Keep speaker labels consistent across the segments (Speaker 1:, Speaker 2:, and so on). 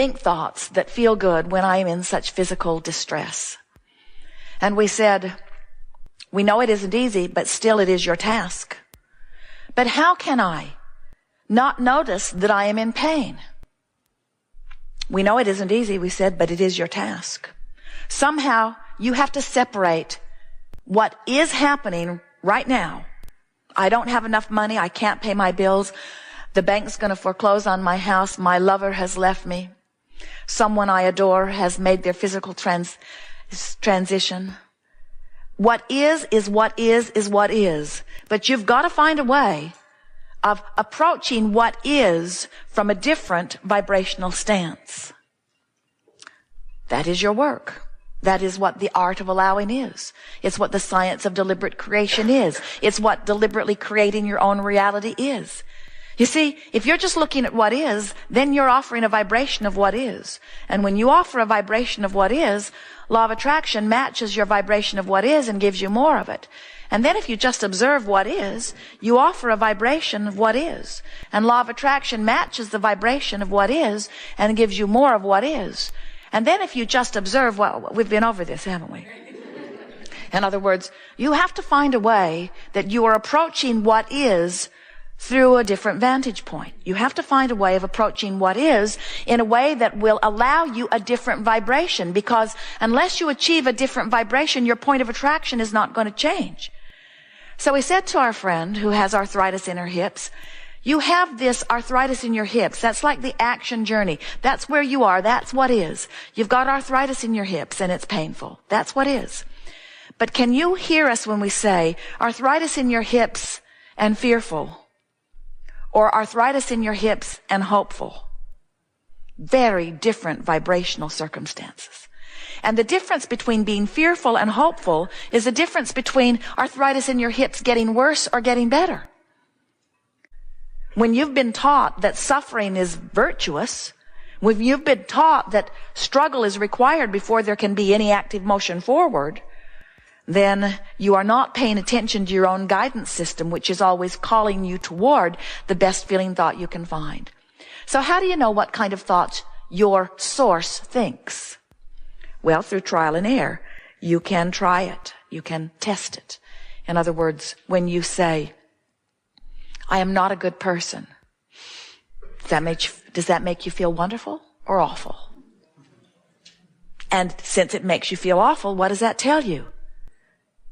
Speaker 1: think thoughts that feel good when I am in such physical distress. And we said, we know it isn't easy, but still it is your task. But how can I not notice that I am in pain? We know it isn't easy, we said, but it is your task. Somehow you have to separate what is happening right now. I don't have enough money. I can't pay my bills. The bank's going to foreclose on my house. My lover has left me. Someone I adore has made their physical transition. What is what is what is. But you've got to find a way of approaching what is from a different vibrational stance. That is your work. That is what the art of allowing is. It's what the science of deliberate creation is. It's what deliberately creating your own reality is. You see, if you're just looking at what is, then you're offering a vibration of what is. And when you offer a vibration of what is, law of attraction matches your vibration of what is and gives you more of it. And then if you just observe what is, you offer a vibration of what is. And law of attraction matches the vibration of what is and gives you more of what is. And then if you just observe, well, we've been over this, haven't we? In other words, you have to find a way that you are approaching what is through a different vantage point. You have to find a way of approaching what is in a way that will allow you a different vibration, because unless you achieve a different vibration, your point of attraction is not going to change. So we said to our friend who has arthritis in her hips, you have this arthritis in your hips. That's like the action journey. That's where you are. That's what is. You've got arthritis in your hips and it's painful. That's what is. But can you hear us when we say arthritis in your hips and fearful, or arthritis in your hips and hopeful? Very different vibrational circumstances. And the difference between being fearful and hopeful is the difference between arthritis in your hips getting worse or getting better. When you've been taught that suffering is virtuous, when you've been taught that struggle is required before there can be any active motion forward, then you are not paying attention to your own guidance system, which is always calling you toward the best feeling thought you can find. So how do you know what kind of thoughts your source thinks? Well, through trial and error. You can try it. You can test it. In other words, when you say, I am not a good person, does that make you feel wonderful or awful? And since it makes you feel awful, what does that tell you?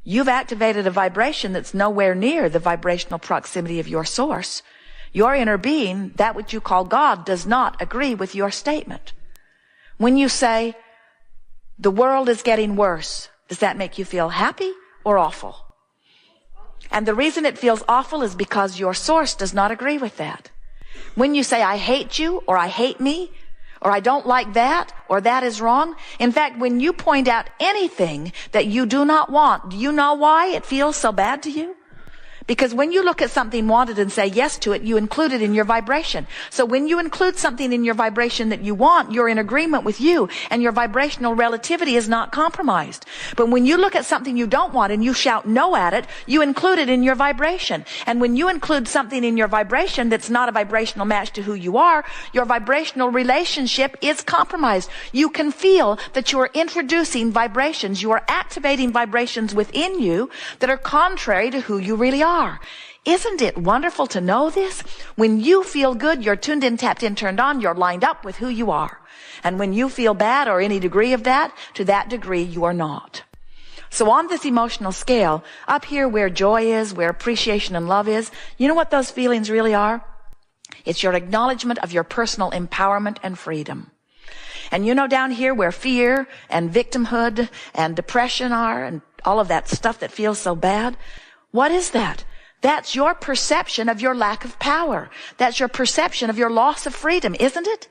Speaker 1: You've activated a vibration that's nowhere near the vibrational proximity of your source. Your inner being, that which you call God, does not agree with your statement. When you say, the world is getting worse, does that make you feel happy or awful? And the reason it feels awful is because your source does not agree with that. When you say, I hate you, or I hate me, or I don't like that, or that is wrong. In fact, when you point out anything that you do not want, do you know why it feels so bad to you? Because when you look at something wanted and say yes to it, you include it in your vibration. So when you include something in your vibration that you want, you're in agreement with you, and your vibrational relativity is not compromised. But when you look at something you don't want and you shout no at it, you include it in your vibration. And when you include something in your vibration that's not a vibrational match to who you are, your vibrational relationship is compromised. You can feel that you are introducing vibrations. You are activating vibrations within you that are contrary to who you really are. Isn't it wonderful to know this? When you feel good, you're tuned in, tapped in, turned on, you're lined up with who you are. And when you feel bad or any degree of that, to that degree you are not. So on this emotional scale, up here where joy is, where appreciation and love is, you know what those feelings really are? It's your acknowledgement of your personal empowerment and freedom. And you know down here where fear and victimhood and depression are and all of that stuff that feels so bad, what is that? That's your perception of your lack of power. That's your perception of your loss of freedom, isn't it?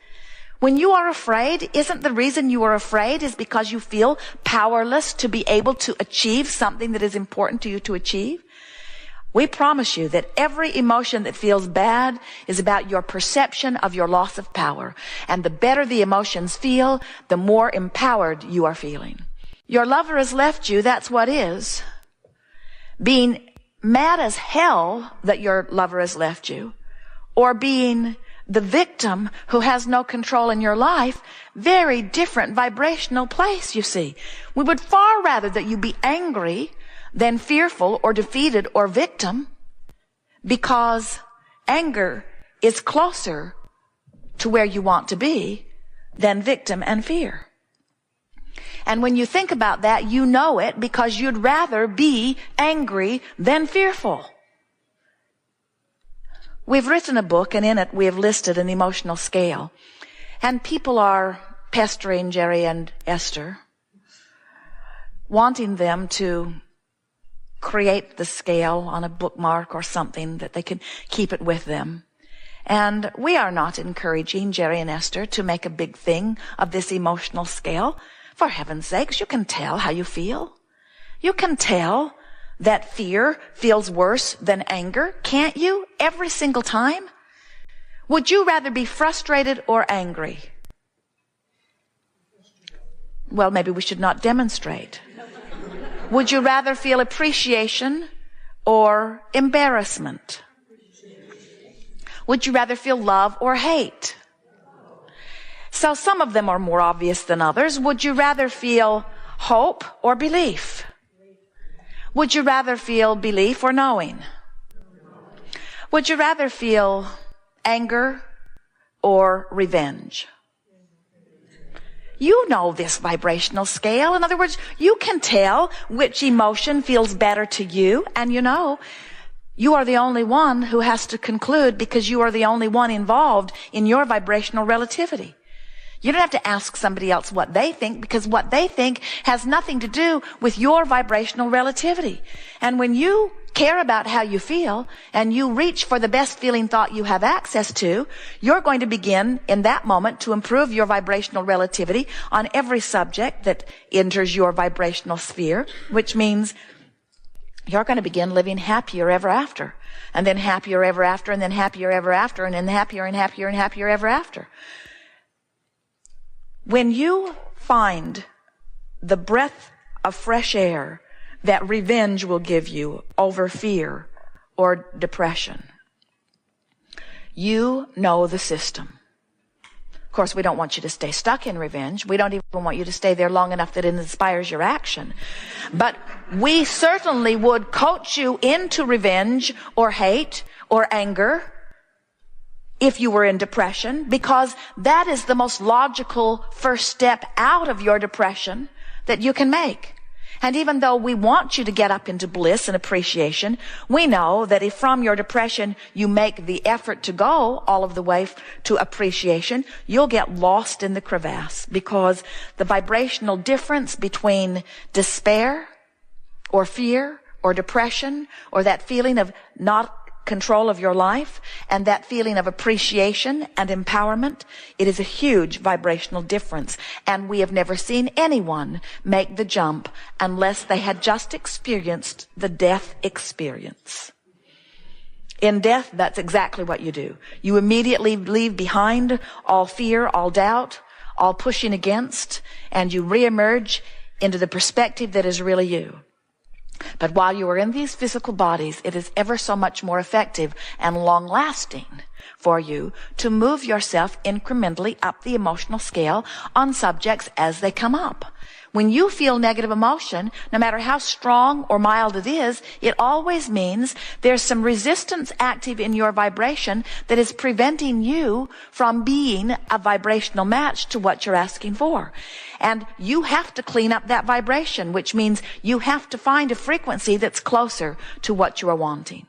Speaker 1: When you are afraid, isn't the reason you are afraid is because you feel powerless to be able to achieve something that is important to you to achieve? We promise you that every emotion that feels bad is about your perception of your loss of power. And the better the emotions feel, the more empowered you are feeling. Your lover has left you, that's what is. Being mad as hell that your lover has left you, or being the victim who has no control in your life, very different vibrational place, you see. We would far rather that you be angry than fearful or defeated or victim, because anger is closer to where you want to be than victim and fear. And when you think about that, you know it because you'd rather be angry than fearful. We've written a book, and in it we have listed an emotional scale. And people are pestering Jerry and Esther, wanting them to create the scale on a bookmark or something that they can keep it with them. And we are not encouraging Jerry and Esther to make a big thing of this emotional scale. For heaven's sakes, you can tell how you feel. You can tell that fear feels worse than anger, can't you? Every single time. Would you rather be frustrated or angry? Well, maybe we should not demonstrate. Would you rather feel appreciation or embarrassment? Would you rather feel love or hate? So some of them are more obvious than others. Would you rather feel hope or belief? Would you rather feel belief or knowing? Would you rather feel anger or revenge? You know this vibrational scale. In other words, you can tell which emotion feels better to you, and you know, you are the only one who has to conclude because you are the only one involved in your vibrational relativity. You don't have to ask somebody else what they think, because what they think has nothing to do with your vibrational relativity. And when you care about how you feel and you reach for the best feeling thought you have access to, you're going to begin in that moment to improve your vibrational relativity on every subject that enters your vibrational sphere, which means you're going to begin living happier ever after, and then happier ever after, and then happier ever after, and then happier and happier and happier ever after. When you find the breath of fresh air that revenge will give you over fear or depression, you know the system. Of course, we don't want you to stay stuck in revenge. We don't even want you to stay there long enough that it inspires your action. But we certainly would coach you into revenge or hate or anger if you were in depression, because that is the most logical first step out of your depression that you can make. And even though we want you to get up into bliss and appreciation, we know that if from your depression you make the effort to go all of the way to appreciation, you'll get lost in the crevasse, because the vibrational difference between despair or fear or depression or that feeling of not control of your life and that feeling of appreciation and empowerment, it is a huge vibrational difference. And we have never seen anyone make the jump unless they had just experienced the death experience. In death, that's exactly what you do. You immediately leave behind all fear, all doubt, all pushing against, and you reemerge into the perspective that is really you. But while you are in these physical bodies, it is ever so much more effective and long-lasting for you to move yourself incrementally up the emotional scale on subjects as they come up. When you feel negative emotion, no matter how strong or mild it is, it always means there's some resistance active in your vibration that is preventing you from being a vibrational match to what you're asking for. And you have to clean up that vibration, which means you have to find a frequency that's closer to what you are wanting.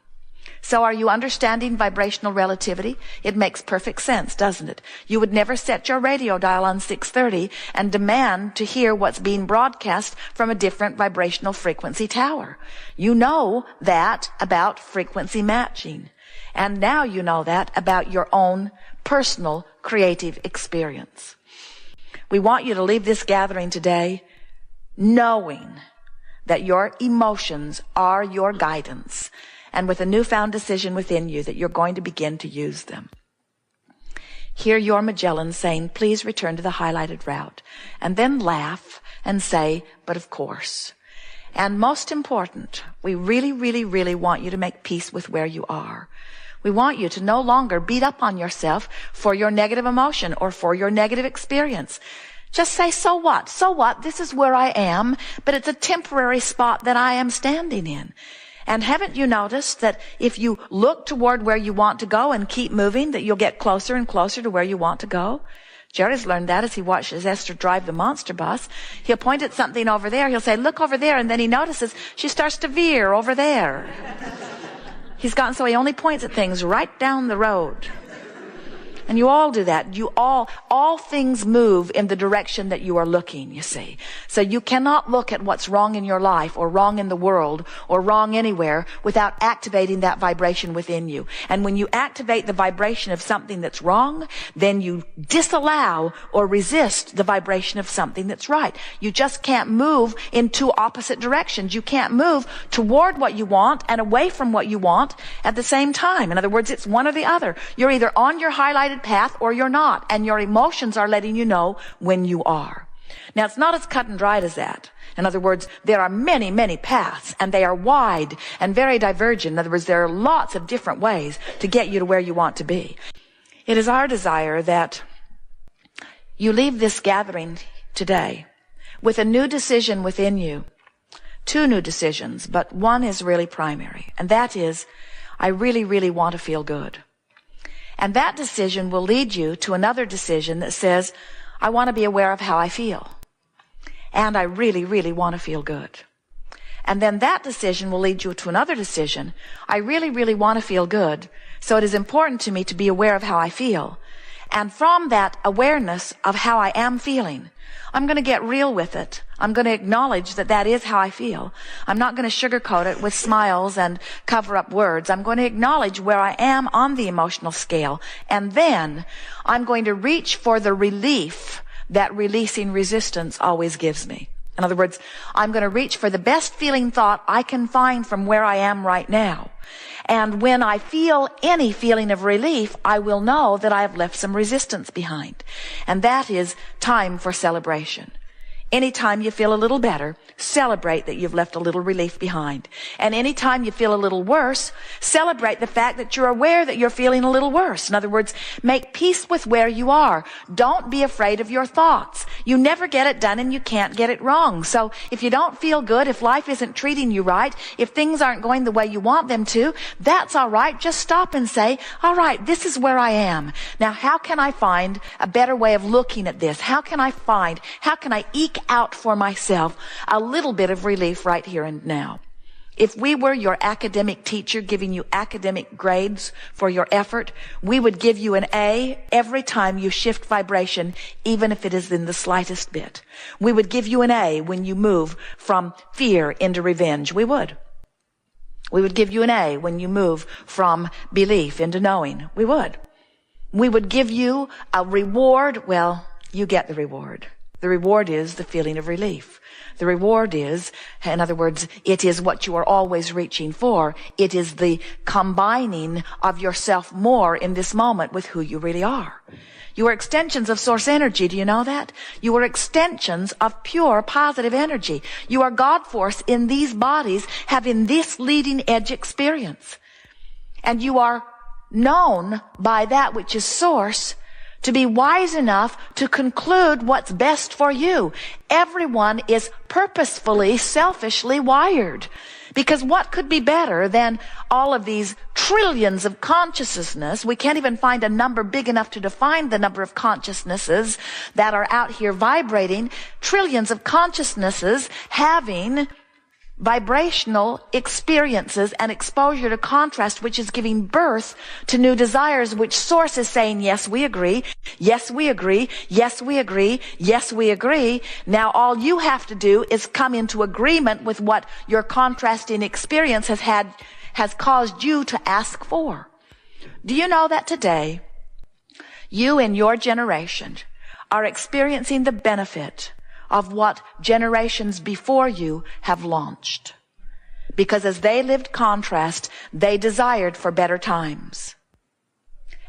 Speaker 1: So are you understanding vibrational relativity? It makes perfect sense, doesn't it? You would never set your radio dial on 630 and demand to hear what's being broadcast from a different vibrational frequency tower. You know that about frequency matching. And now you know that about your own personal creative experience. We want you to leave this gathering today knowing that your emotions are your guidance, and with a newfound decision within you that you're going to begin to use them. Hear your Magellan saying, please return to the highlighted route, and then laugh and say, but of course. And most important, we really, really, really want you to make peace with where you are. We want you to no longer beat up on yourself for your negative emotion or for your negative experience. Just say, so what? So what? This is where I am, but it's a temporary spot that I am standing in. And haven't you noticed that if you look toward where you want to go and keep moving, that you'll get closer and closer to where you want to go? Jerry's learned that as he watches Esther drive the monster bus. He'll point at something over there. He'll say, look over there. And then he notices she starts to veer over there. He's gotten so he only points at things right down the road. And you all do that. You all things move in the direction that you are looking, you see. So you cannot look at what's wrong in your life or wrong in the world or wrong anywhere without activating that vibration within you. And when you activate the vibration of something that's wrong, then you disallow or resist the vibration of something that's right. You just can't move in two opposite directions. You can't move toward what you want and away from what you want at the same time. In other words, it's one or the other. You're either on your highlighted path or you're not, and your emotions are letting you know when you are. Now, it's not as cut and dried as that. In other words, there are many, many paths, and they are wide and very divergent. In other words, there are lots of different ways to get you to where you want to be. It is our desire that you leave this gathering today with a new decision within you. Two new decisions, but one is really primary, and that is, I really, really want to feel good. And that decision will lead you to another decision that says, I want to be aware of how I feel. And I really, really want to feel good. And then that decision will lead you to another decision. I really, really want to feel good. So it is important to me to be aware of how I feel. And from that awareness of how I am feeling, I'm going to get real with it. I'm going to acknowledge that that is how I feel. I'm not going to sugarcoat it with smiles and cover up words. I'm going to acknowledge where I am on the emotional scale. And then I'm going to reach for the relief that releasing resistance always gives me. In other words, I'm going to reach for the best feeling thought I can find from where I am right now. And when I feel any feeling of relief, I will know that I have left some resistance behind. And that is time for celebration. Anytime you feel a little better, celebrate that you've left a little relief behind. And anytime you feel a little worse, celebrate the fact that you're aware that you're feeling a little worse. In other words, make peace with where you are. Don't be afraid of your thoughts. You never get it done and you can't get it wrong. So if you don't feel good, if life isn't treating you right, if things aren't going the way you want them to, that's all right. Just stop and say, all right, this is where I am. Now, how can I find a better way of looking at this? How can I eke out for myself a little bit of relief right here and now? If we were your academic teacher giving you academic grades for your effort, we would give you an A every time you shift vibration, even if it is in the slightest bit. We would give you an A when you move from fear into revenge. We would. We would give you an A when you move from belief into knowing. We would. We would give you a reward. Well, you get the reward. The reward is the feeling of relief. The reward is, in other words, it is what you are always reaching for. It is the combining of yourself more in this moment with who you really are. You are extensions of source energy. Do you know that? You are extensions of pure positive energy. You are God force in these bodies having this leading edge experience. And you are known by that which is source to be wise enough to conclude what's best for you. Everyone is purposefully, selfishly wired. Because what could be better than all of these trillions of consciousness? We can't even find a number big enough to define the number of consciousnesses that are out here vibrating. Trillions of consciousnesses having vibrational experiences and exposure to contrast, which is giving birth to new desires, which source is saying, yes, we agree. Yes, we agree. Yes, we agree. Yes, we agree. Now all you have to do is come into agreement with what your contrasting experience has caused you to ask for. Do you know that today, you in your generation are experiencing the benefit of what generations before you have launched? Because as they lived contrast, they desired for better times.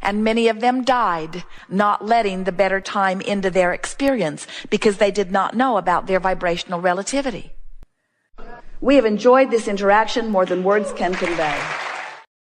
Speaker 1: And many of them died not letting the better time into their experience because they did not know about their vibrational relativity. We have enjoyed this interaction more than words can convey.